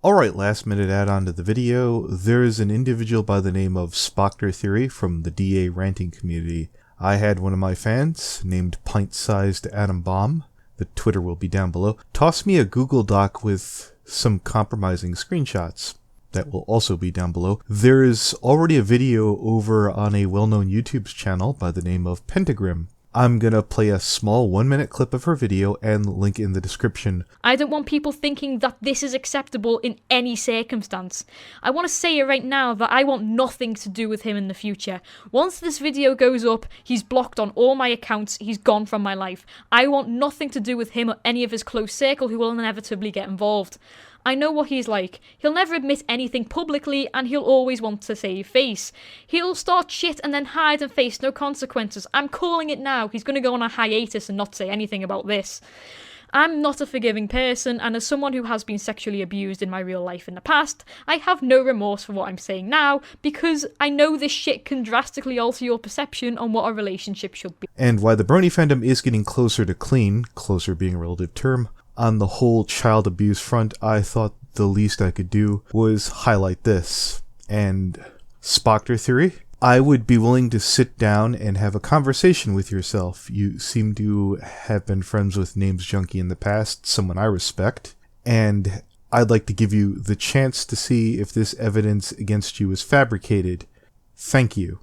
Alright, last minute add-on to the video. There's an individual by the name of Spoctor Theory from the DA ranting community. I had one of my fans, named Pint-Sized Atom Bomb, the Twitter will be down below, toss me a Google Doc with some compromising screenshots. That will also be down below. There is already a video over on a well-known YouTube channel by the name of Pentagram. I'm gonna play a small 1-minute clip of her video and link in the description. I don't want people thinking that this is acceptable in any circumstance. I want to say it right now that I want nothing to do with him in the future. Once this video goes up, he's blocked on all my accounts, he's gone from my life. I want nothing to do with him or any of his close circle who will inevitably get involved. I know what he's like. He'll never admit anything publicly and he'll always want to save face. He'll start shit and then hide and face no consequences. I'm calling it now. He's going to go on a hiatus and not say anything about this. I'm not a forgiving person, and as someone who has been sexually abused in my real life in the past, I have no remorse for what I'm saying now, because I know this shit can drastically alter your perception on what a relationship should be. And why the Brony fandom is getting closer to clean, closer being a relative term, on the whole child abuse front, I thought the least I could do was highlight this. And Spoctor Theory? I would be willing to sit down and have a conversation with yourself. You seem to have been friends with Names Junkie in the past, someone I respect, and I'd like to give you the chance to see if this evidence against you is fabricated. Thank you.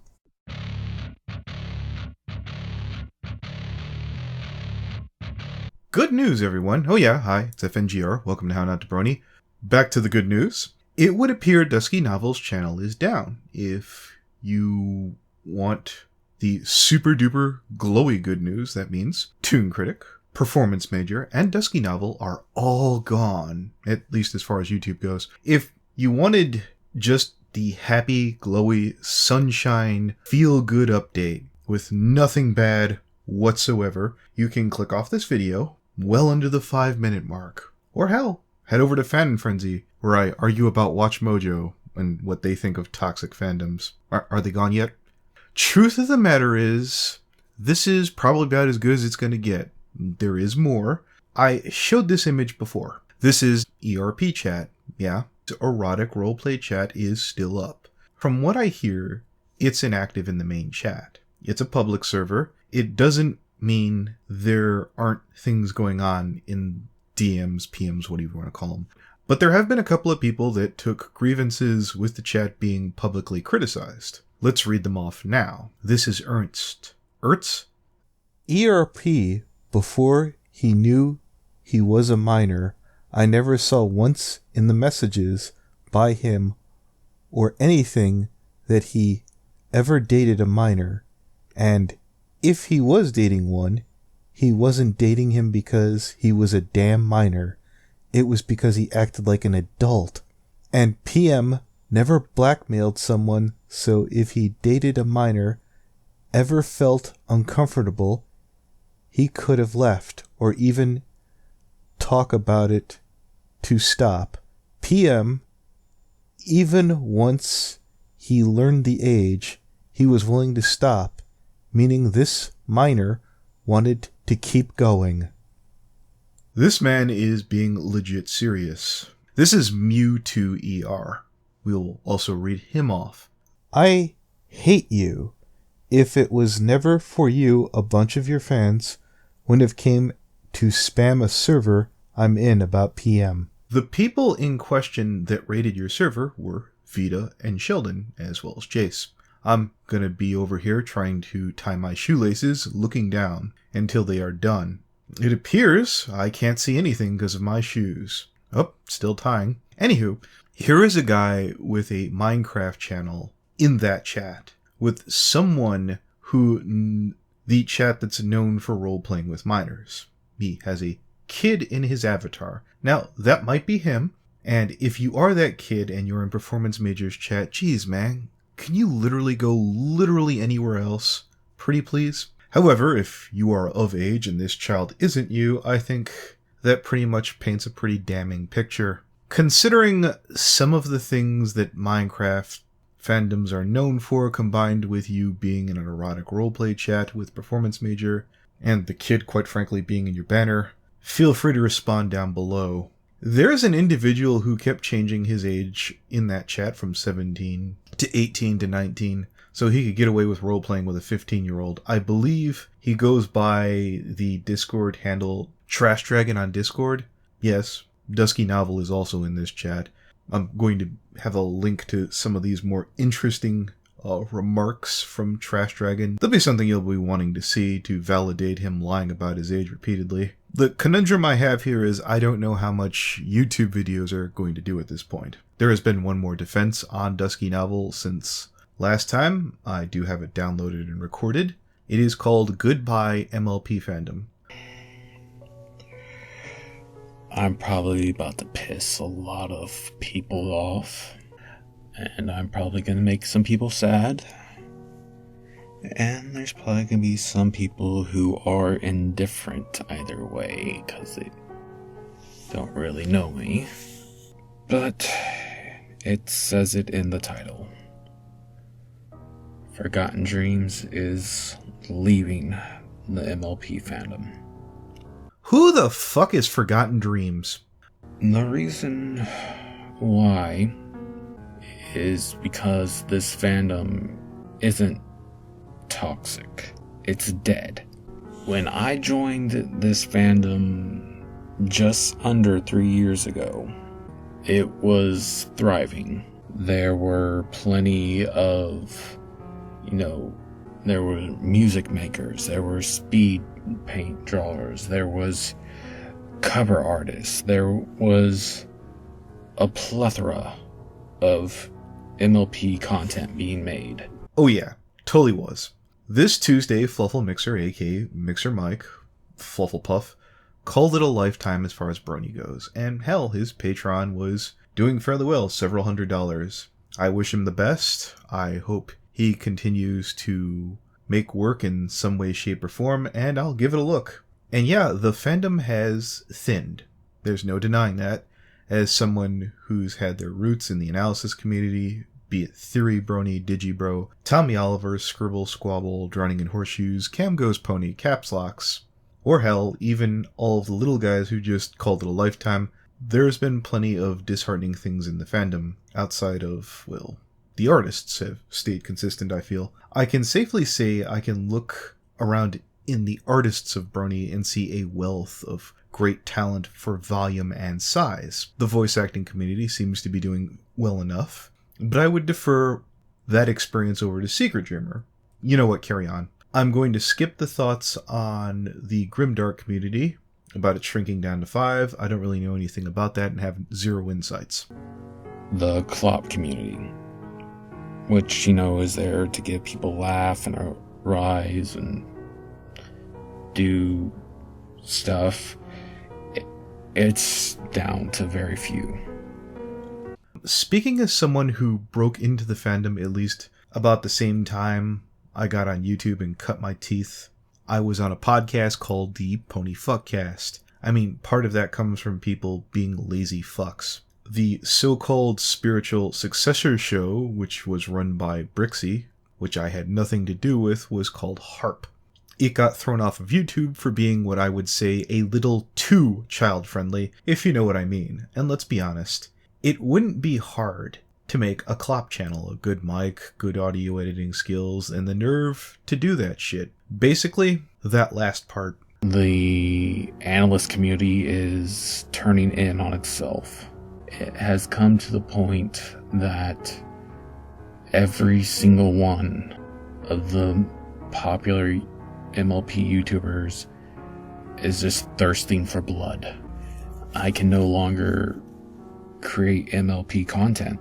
Good news, everyone. Oh yeah, hi, it's FNGR. Welcome to How Not to Brony. Back to the good news. It would appear Dusky Novel's channel is down. If you want the super duper glowy good news, that means Toon Critic, Performance Major, and Dusky Novel are all gone, at least as far as YouTube goes. If you wanted just the happy, glowy, sunshine, feel-good update with nothing bad whatsoever, you can click off this video well under the 5-minute mark. Or hell, head over to Fandom Frenzy, where I argue about Watch Mojo and what they think of toxic fandoms. Are they gone yet? Truth of the matter is, this is probably about as good as it's going to get. There is more. I showed this image before. This is ERP chat. Yeah, erotic roleplay chat is still up. From what I hear, it's inactive in the main chat. It's a public server. It doesn't mean there aren't things going on in DMs, PMs, whatever you want to call them. But there have been a couple of people that took grievances with the chat being publicly criticized. Let's read them off now. This is Ernst. Ertz? ERP, before he knew he was a minor, I never saw once in the messages by him or anything that he ever dated a minor. And if he was dating one, he wasn't dating him because he was a damn minor. It was because he acted like an adult. And PM never blackmailed someone, so if he dated a minor, ever felt uncomfortable, he could have left, or even talk about it to stop. PM, even once he learned the age, he was willing to stop, meaning this minor wanted to keep going. This man is being legit serious. This is Mew2ER. We'll also read him off. I hate you. If it was never for you, a bunch of your fans wouldn't have came to spam a server I'm in about PM. The people in question that raided your server were Vita and Sheldon, as well as Jace. I'm gonna be over here trying to tie my shoelaces, looking down, until they are done. It appears I can't see anything because of my shoes. Oh, still tying. Anywho, here is a guy with a Minecraft channel in that chat, with someone who, the chat that's known for role-playing with minors. He has a kid in his avatar. Now, that might be him, and if you are that kid and you're in Performance Major's chat, geez, man, can you literally go anywhere else? Pretty please? However, if you are of age and this child isn't you, I think that pretty much paints a pretty damning picture. Considering some of the things that Minecraft fandoms are known for, combined with you being in an erotic roleplay chat with Performance Major, and the kid quite frankly being in your banner, feel free to respond down below. There's an individual who kept changing his age in that chat from 17 to 18 to 19, so he could get away with role-playing with a 15-year-old. I believe he goes by the Discord handle Trash Dragon on Discord. Yes, Dusky Novel is also in this chat. I'm going to have a link to some of these more interesting remarks from Trash Dragon. There'll be something you'll be wanting to see to validate him lying about his age repeatedly. The conundrum I have here is I don't know how much YouTube videos are going to do at this point. There has been one more defense on Dusky Novel since last time. I do have it downloaded and recorded. It is called Goodbye MLP Fandom. I'm probably about to piss a lot of people off, and I'm probably going to make some people sad. And there's probably going to be some people who are indifferent either way, because they don't really know me. But it says it in the title. Forgotton Dreams is leaving the MLP fandom. Who the fuck is Forgotton Dreams? The reason why is because this fandom isn't toxic. It's dead. When I joined this fandom just under 3 years ago, it was thriving. There were plenty of, there were music makers, there were speed paint drawers, there was cover artists, there was a plethora of MLP content being made. Oh yeah, totally was. This Tuesday, Fluffle Mixer, aka Mixer Mike, Flufflepuff, called it a lifetime as far as Brony goes, and hell, his Patreon was doing fairly well, several $100s. I wish him the best. I hope he continues to make work in some way, shape, or form, and I'll give it a look. And yeah, the fandom has thinned. There's no denying that. As someone who's had their roots in the analysis community, be it Theory, Brony, Digibro, Tommy Oliver, Scribble, Squabble, Drowning in Horseshoes, Cam Goes Pony, Caps Locks, or hell, even all of the little guys who just called it a lifetime, there's been plenty of disheartening things in the fandom outside of, well, the artists have stayed consistent, I feel. I can safely say I can look around in the artists of Brony and see a wealth of great talent for volume and size. The voice acting community seems to be doing well enough, but I would defer that experience over to Secret Dreamer. You know what, carry on. I'm going to skip the thoughts on the Grimdark community, about it shrinking down to 5. I don't really know anything about that and have zero insights. The Clop community, which, is there to give people laugh and a rise and do stuff. It's down to very few. Speaking as someone who broke into the fandom at least about the same time I got on YouTube and cut my teeth, I was on a podcast called the Pony Fuckcast. I mean, part of that comes from people being lazy fucks. The so-called spiritual successor show, which was run by Brixie, which I had nothing to do with, was called Harp. It got thrown off of YouTube for being what I would say a little too child-friendly, if you know what I mean. And let's be honest, it wouldn't be hard to make a Clop channel, a good mic, good audio editing skills, and the nerve to do that shit. Basically, that last part. The analyst community is turning in on itself. It has come to the point that every single one of the popular MLP YouTubers is just thirsting for blood. I can no longer create MLP content.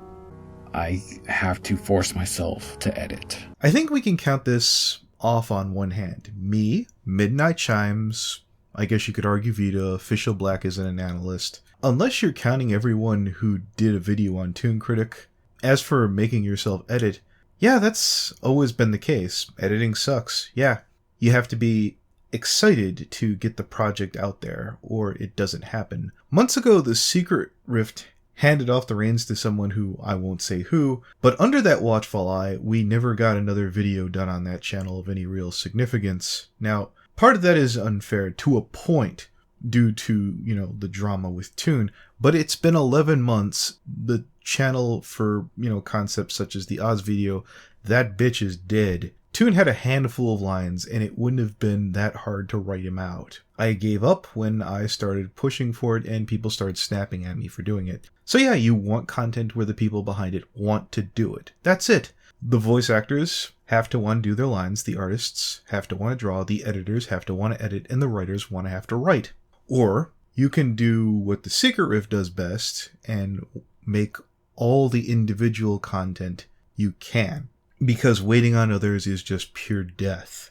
I have to force myself to edit. I think we can count this off on one hand. Me, Midnight Chimes, I guess you could argue Vita, Official Black isn't an analyst. Unless you're counting everyone who did a video on Toon Critic. As for making yourself edit, yeah, that's always been the case. Editing sucks. Yeah, you have to be excited to get the project out there, or it doesn't happen. Months ago, the Secret Rift handed off the reins to someone who I won't say who, but under that watchful eye, we never got another video done on that channel of any real significance. Now, part of that is unfair to a point, due to, the drama with Toon. But it's been 11 months. The channel for, concepts such as the Oz video, that bitch is dead. Toon had a handful of lines, and it wouldn't have been that hard to write him out. I gave up when I started pushing for it, and people started snapping at me for doing it. So yeah, you want content where the people behind it want to do it. That's it. The voice actors have to want to do their lines, the artists have to want to draw, the editors have to want to edit, and the writers want to have to write. Or you can do what the Secret Riff does best and make all the individual content you can. Because waiting on others is just pure death.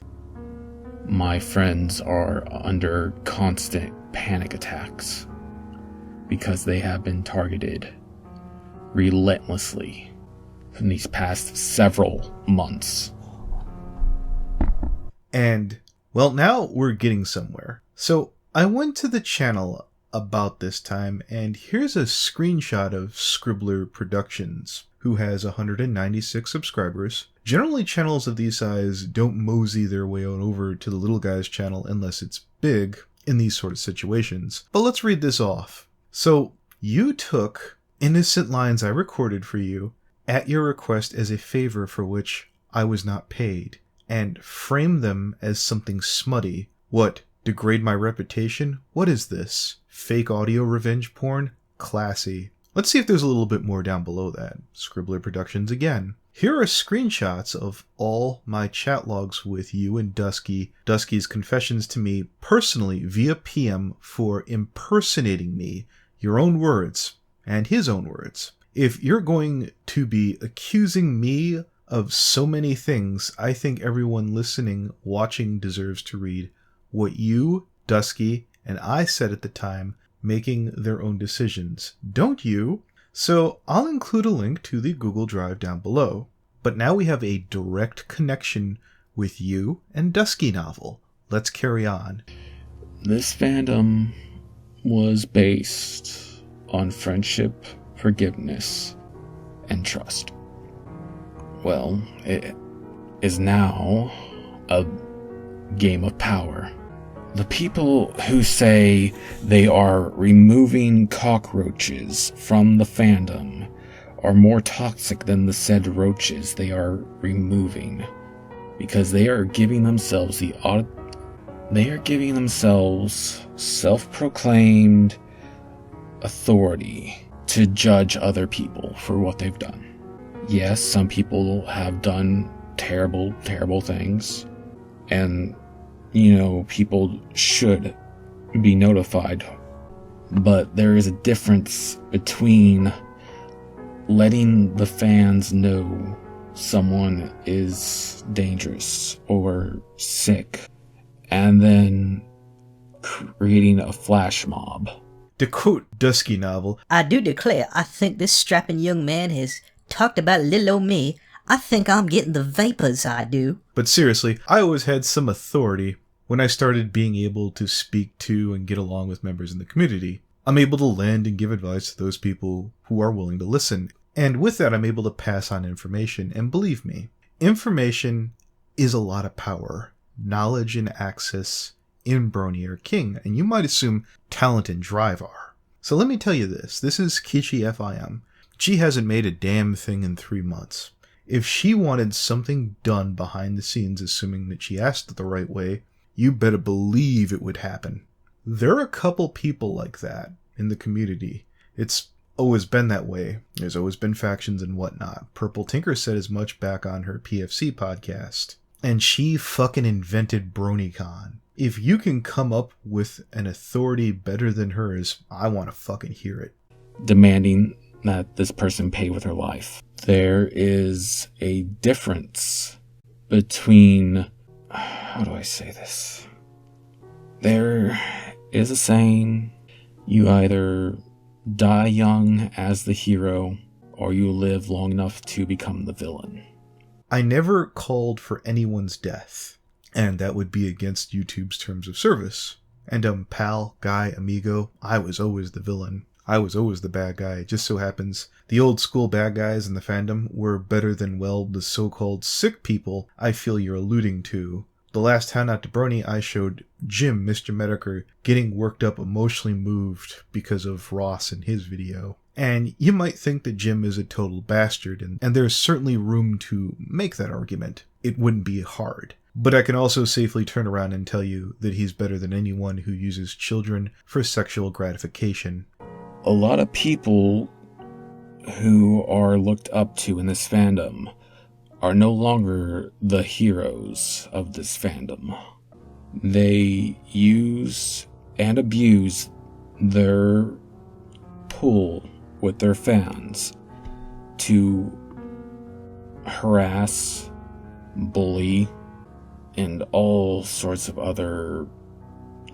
My friends are under constant panic attacks because they have been targeted relentlessly in these past several months. And, well, now we're getting somewhere. So I went to the channel about this time, and here's a screenshot of Scribbler Productions, who has 196 subscribers. Generally, channels of these size don't mosey their way on over to the little guy's channel unless it's big in these sort of situations. But let's read this off. So, you took innocent lines I recorded for you at your request as a favor for which I was not paid, and framed them as something smutty. What, degrade my reputation? What is this? Fake audio revenge porn? Classy. Let's see if there's a little bit more down below that. Scribbler Productions again. Here are screenshots of all my chat logs with you and Dusky. Dusky's confessions to me personally via PM for impersonating me. Your own words. And his own words. If you're going to be accusing me of so many things, I think everyone listening, watching deserves to read what you, Dusky, and I said at the time, making their own decisions. Don't you? So I'll include a link to the Google Drive down below. But now we have a direct connection with you and Dusky Novel. Let's carry on. This fandom was based on friendship, forgiveness, and trust. Well, it is now a game of power. The people who say they are removing cockroaches from the fandom are more toxic than the said roaches they are removing, because they are giving themselves self-proclaimed authority to judge other people for what they've done. Yes, some people have done terrible, terrible things, and people should be notified. But there is a difference between letting the fans know someone is dangerous or sick and then creating a flash mob. To quote Dusky Novel, I do declare, I think this strapping young man has talked about little old me. I think I'm getting the vapors, I do. But seriously, I always had some authority when I started being able to speak to and get along with members in the community. I'm able to lend and give advice to those people who are willing to listen. And with that, I'm able to pass on information. And believe me, information is a lot of power. Knowledge and access in Brony are king. And you might assume talent and drive are. So let me tell you this. This is Kichi FIM. She hasn't made a damn thing in 3 months. If she wanted something done behind the scenes, assuming that she asked it the right way, you better believe it would happen. There are a couple people like that in the community. It's always been that way. There's always been factions and whatnot. Purple Tinker said as much back on her PFC podcast. And she fucking invented BronyCon. If you can come up with an authority better than hers, I want to fucking hear it. Demanding that this person pay with her life. There is a difference between... How do I say this? There is a saying, you either die young as the hero, or you live long enough to become the villain. I never called for anyone's death, and that would be against YouTube's terms of service. And pal, guy, amigo, I was always the villain. I was always the bad guy. It just so happens the old school bad guys in the fandom were better than, well, the so-called sick people I feel you're alluding to. The last How Not to Brony, I showed Jim, Mr. Medicare, getting worked up, emotionally moved because of Ross in his video. And you might think that Jim is a total bastard, and there's certainly room to make that argument. It wouldn't be hard. But I can also safely turn around and tell you that he's better than anyone who uses children for sexual gratification. A lot of people who are looked up to in this fandom are no longer the heroes of this fandom. They use and abuse their pull with their fans to harass, bully, and all sorts of other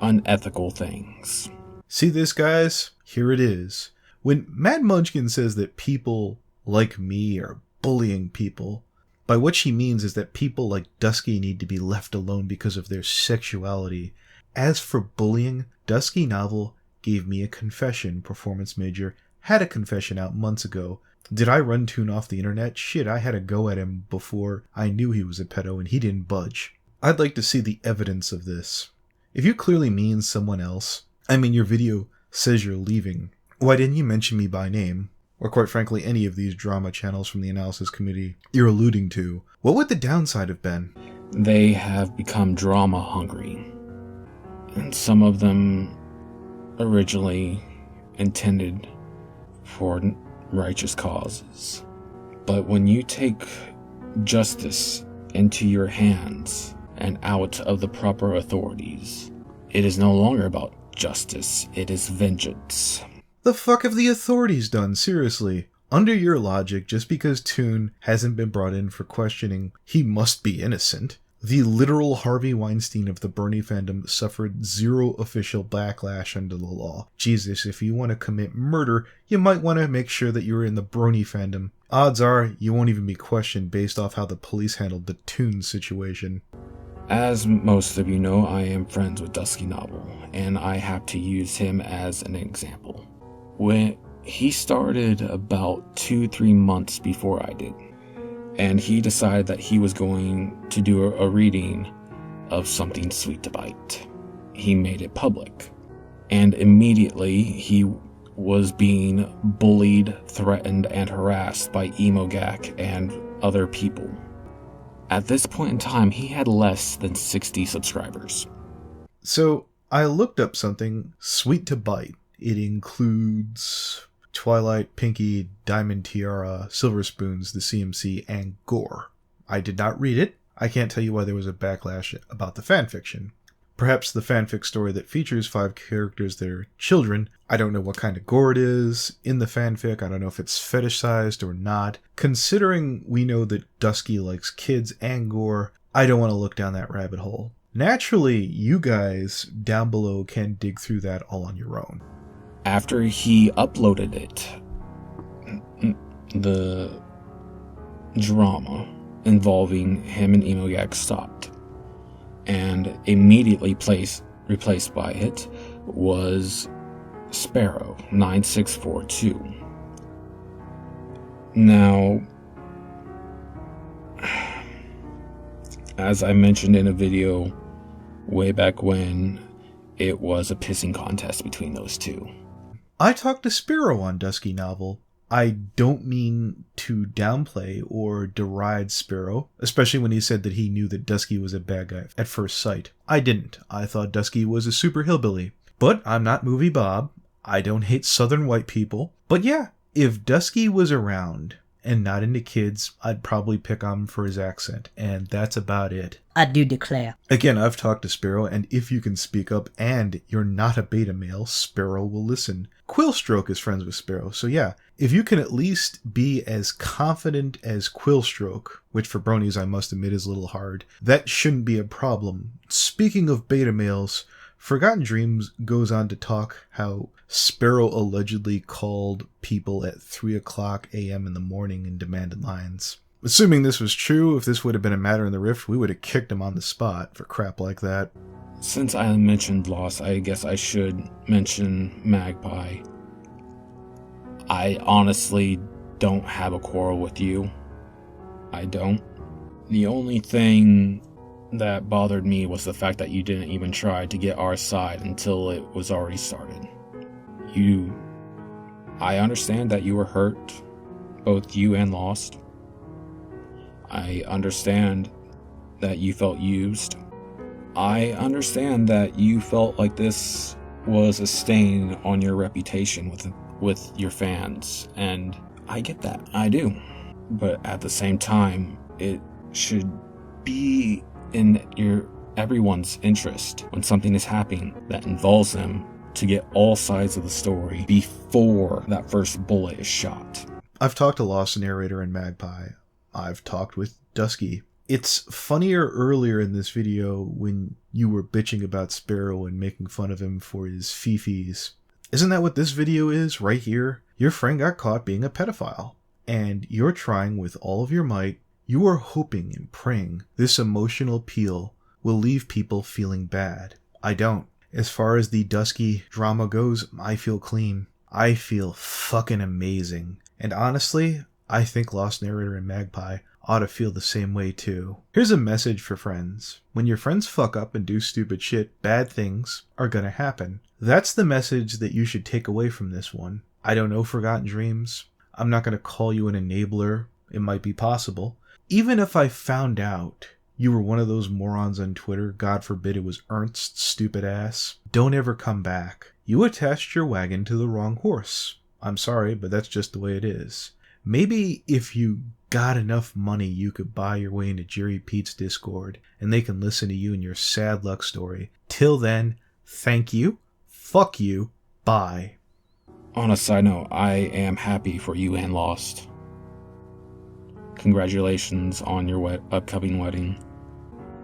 unethical things. See this, guys? Here it is. When Mad Munchkin says that people like me are bullying people, by what she means is that people like Dusky need to be left alone because of their sexuality. As for bullying, Dusky Novel gave me a confession. Performance Major had a confession out months ago. Did I run Toon off the internet? Shit, I had a go at him before I knew he was a pedo and he didn't budge. I'd like to see the evidence of this. If you clearly mean someone else, I mean your video says you're leaving, why didn't you mention me by name? Or quite frankly, any of these drama channels from the analysis committee you're alluding to. What would the downside have been? They have become drama hungry. And some of them originally intended for righteous causes. But when you take justice into your hands and out of the proper authorities, it is no longer about justice, it is vengeance. The fuck have the authorities done, seriously? Under your logic, just because Toon hasn't been brought in for questioning, he must be innocent. The literal Harvey Weinstein of the Brony fandom suffered zero official backlash under the law. Jesus, if you want to commit murder, you might want to make sure that you're in the Brony fandom. Odds are, you won't even be questioned based off how the police handled the Toon situation. As most of you know, I am friends with Dusky Novel, and I have to use him as an example. When he started about 2-3 months before I did, and he decided that he was going to do a reading of Something Sweet to Bite. He made it public, and immediately he was being bullied, threatened, and harassed by Emogak and other people. At this point in time, he had less than 60 subscribers. So, I looked up something sweet to bite. It includes Twilight, Pinky, Diamond Tiara, Silver Spoons, the CMC, and gore. I did not read it. I can't tell you why there was a backlash about the fanfiction. Perhaps the fanfic story that features 5 characters that are children. I don't know what kind of gore it is in the fanfic. I don't know if it's fetishized or not. Considering we know that Dusky likes kids and gore, I don't want to look down that rabbit hole. Naturally, you guys down below can dig through that all on your own. After he uploaded it, the drama involving him and Emogak stopped, and immediately replaced by it was Sparrow 9642. Now, as I mentioned in a video way back when, it was a pissing contest between those two. I talked to Sparrow on Dusky Novel. I don't mean to downplay or deride Sparrow, especially when he said that he knew that Dusky was a bad guy at first sight. I didn't. I thought Dusky was a super hillbilly. But I'm not Movie Bob. I don't hate southern white people. But yeah, if Dusky was around and not into kids, I'd probably pick on him for his accent, and that's about it. I do declare. Again, I've talked to Sparrow, and if you can speak up and you're not a beta male, Sparrow will listen. Quillstroke is friends with Sparrow, so yeah, if you can at least be as confident as Quillstroke, which for bronies I must admit is a little hard, that shouldn't be a problem. Speaking of beta males, Forgotten Dreams goes on to talk how Sparrow allegedly called people at 3 o'clock a.m. in the morning and demanded lines. Assuming this was true, if this would have been a matter in the Rift, we would have kicked him on the spot for crap like that. Since I mentioned Lost, I guess I should mention Magpie. I honestly don't have a quarrel with you. I don't. The only thing that bothered me was the fact that you didn't even try to get our side until it was already started. I understand that you were hurt, both you and Lost. I understand that you felt used. I understand that you felt like this was a stain on your reputation with your fans, and I get that, I do. But at the same time, it should be in everyone's interest when something is happening that involves them to get all sides of the story before that first bullet is shot. I've talked to Lost Narrator and Magpie. I've talked with Dusky. It's funnier earlier in this video when you were bitching about Sparrow and making fun of him for his fifis. Isn't that what this video is right here? Your friend got caught being a pedophile, and you're trying with all of your might. You are hoping and praying this emotional appeal will leave people feeling bad. I don't. As far as the Dusky drama goes, I feel clean. I feel fucking amazing. And honestly, I think Lost Narrator and Magpie ought to feel the same way too. Here's a message for friends. When your friends fuck up and do stupid shit, bad things are gonna happen. That's the message that you should take away from this one. I don't know Forgotten Dreams. I'm not gonna call you an enabler. It might be possible. Even if I found out you were one of those morons on Twitter, God forbid it was Ernst's stupid ass, don't ever come back. You attached your wagon to the wrong horse. I'm sorry, but that's just the way it is. Maybe if you got enough money, you could buy your way into Jerry Pete's Discord, and they can listen to you and your sad luck story. Till then, thank you, fuck you, bye. On a side note, I am happy for you and Lost. Congratulations on your upcoming wedding.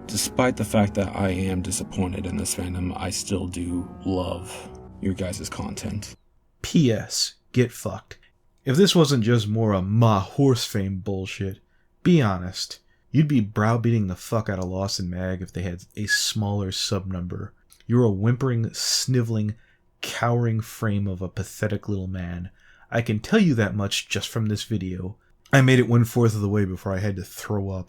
Despite the fact that I am disappointed in this fandom, I still do love your guys' content. P.S. Get fucked. If this wasn't just more of my horse fame bullshit, be honest, you'd be browbeating the fuck out of Lost and Mag if they had a smaller sub number. You're a whimpering, sniveling, cowering frame of a pathetic little man. I can tell you that much just from this video. I made it 1/4 of the way before I had to throw up.